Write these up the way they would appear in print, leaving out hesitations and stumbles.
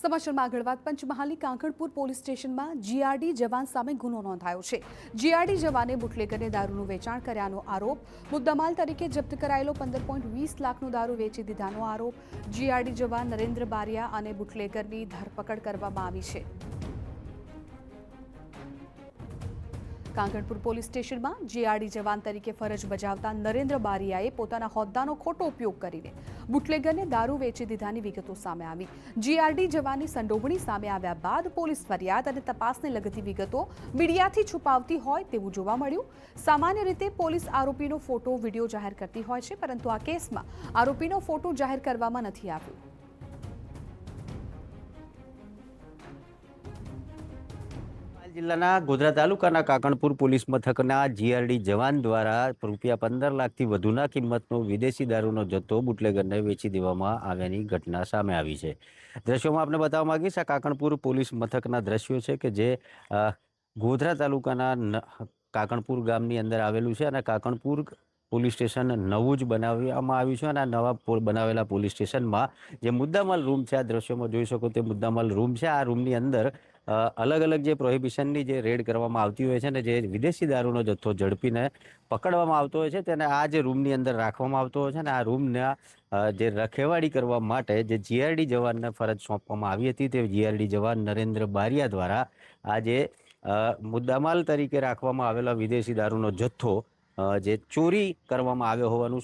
સમાચારમાં આગળ વાત પંચમહાલની કાંકણપુર પોલીસ સ્ટેશનમાં જીઆરડી જવાન સામે ગુનો નોંધાયો છે। જીઆરડી જવાને બુટલેગરને દારૂનું વેચાણ કર્યાનો આરોપ, મુદ્દામાલ તરીકે જપ્ત કરાયેલો 15.20 લાખનો દારૂ વેચી દીધાનો આરોપ। જીઆરડી જવાન નરેન્દ્ર બારિયા અને બુટલેગરની ધરપકડ કરવામાં આવી છે। કાંકણપુર પોલીસ સ્ટેશનમાં જીઆરડી જવાન તરીકે ફરજ બજાવતા નરેન્દ્ર બારિયાએ પોતાના હોદ્દાનો ખોટો ઉપયોગ કરીને બુટલેગરને દારૂ વેચી દીધાની વિગતો સામે આવી। જીઆરડી જવાનની સંડોવણી સામે આવ્યા બાદ પોલીસ ફરિયાદ અને તપાસને લગતી વિગતો મીડિયાથી છુપાવતી હોય તેવું જોવા મળ્યું। સામાન્ય રીતે પોલીસ આરોપીનો ફોટો વિડીયો જાહેર કરતી હોય છે, પરંતુ આ કેસમાં આરોપીનો ફોટો જાહેર કરવામાં નથી આવ્યો। જિલ્લાના ગોધરા તાલુકાના કાકણપુર પોલીસ મથકના જીઆરડી જવાન દ્વારા રૂપિયા 15 લાખથી વધુના કિંમતનો વિદેશી દારૂનો જથ્થો બુટલેગરને વેચી દેવામાં આવ્યાની ઘટના સામે આવી છે। દ્રશ્યોમાં આપણે બતાવવા માંગીશ, આ કાકણપુર પોલીસ મથકના દ્રશ્યો છે કે જે ગોધરા તાલુકાના કાકણપુર ગામની અંદર આવેલું છે અને કાકણપુર પોલીસ સ્ટેશન નવું જ બનાવવામાં આવ્યું છે અને આ નવા બનાવેલા પોલીસ સ્ટેશનમાં જે મુદ્દામાલ રૂમ છે, આ દ્રશ્યોમાં જોઈ શકો તે મુદ્દામાલ રૂમ છે। આ રૂમની અંદર અલગ અલગ જે પ્રોહિબિશનની જે રેડ કરવામાં આવતી હોય છે ને જે વિદેશી દારૂનો જથ્થો ઝડપીને પકડવામાં આવતો હોય છે તેને આ જે રૂમની અંદર રાખવામાં આવતો હોય છે ને આ રૂમના જે રખેવાળી કરવા માટે જે જીઆરડી જવાનને ફરજ સોંપવામાં આવી હતી તે જીઆરડી જવાન નરેન્દ્ર બારિયા દ્વારા આ જે મુદ્દામાલ તરીકે રાખવામાં આવેલા વિદેશી દારૂનો જથ્થો જે ચોરી કરવામાં આવ્યો હોવાનું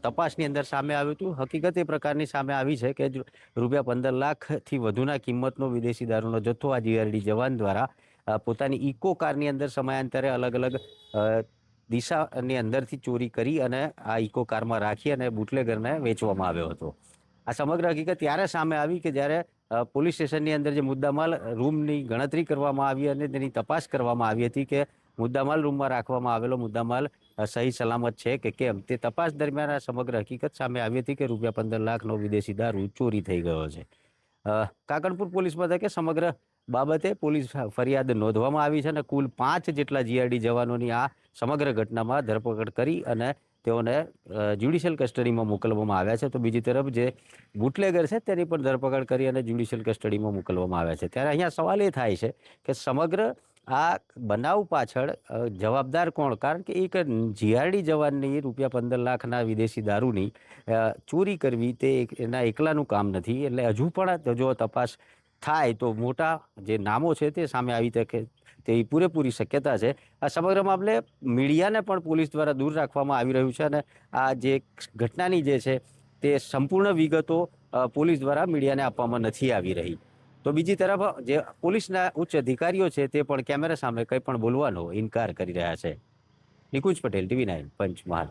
તપાસની અંદર સામે આવ્યું હતું। હકીકત એ પ્રકારની સામે આવી છે કે રૂપિયા 15 લાખથી વધુના કિંમતનો વિદેશી દારૂનો જથ્થો આ જીઆરડી જવાન દ્વારા પોતાની ઇકો કારની અંદર સમયાંતરે અલગ અલગ દિશાની અંદરથી ચોરી કરી અને આ ઇકો કારમાં રાખી અને બુટલેગરને વેચવામાં આવ્યો હતો। આ સમગ્ર હકીકત ત્યારે સામે આવી કે જ્યારે પોલીસ સ્ટેશનની અંદર જે મુદ્દામાલ રૂમની ગણતરી કરવામાં આવી અને તેની તપાસ કરવામાં આવી હતી કે મુદ્દામાલ રૂમમાં રાખવામાં આવેલો મુદ્દામાલ સહી સલામત છે કે કેમ, તે તપાસ દરમિયાન આ સમગ્ર હકીકત સામે આવી હતી કે રૂપિયા 15 લાખનો વિદેશી દારૂ ચોરી થઈ ગયો છે। કાકણપુર પોલીસ મથકે સમગ્ર બાબતે પોલીસ ફરિયાદ નોંધવામાં આવી છે અને કુલ 5 જેટલા જીઆરડી જવાનોની આ સમગ્ર ઘટનામાં ધરપકડ કરી અને તેઓને જ્યુડિશિયલ કસ્ટડીમાં મોકલવામાં આવ્યા છે। તો બીજી તરફ જે બુટલેગર છે તેની પણ ધરપકડ કરી અને જ્યુડિશિયલ કસ્ટડીમાં મોકલવામાં આવ્યા છે। ત્યારે અહીંયા સવાલ એ થાય છે કે સમગ્ર આ બનાવ પાછળ જવાબદાર કોણ? કારણ કે એક જીઆરડી જવાનની રૂપિયા 15 લાખના વિદેશી દારૂની ચોરી કરવી તે એના એકલાનું કામ નથી, એટલે હજુ પણ જો તપાસ થાય તો મોટા જે નામો છે તે સામે આવી શકે તેવી પૂરેપૂરી શક્યતા છે। આ સમગ્ર મામલે મીડિયાને પણ પોલીસ દ્વારા દૂર રાખવામાં આવી રહ્યું છે અને આ જે ઘટનાની જે છે તે સંપૂર્ણ વિગતો પોલીસ દ્વારા મીડિયાને આપવામાં નથી આવી રહી। તો બીજી તરફ જે પોલીસના ઉચ્ચ અધિકારીઓ છે તે પણ કેમેરા સામે કંઈ પણ બોલવાનો ઇનકાર કરી રહ્યા છે। નિકુંજ પટેલ, TV9 પંચમહાલ।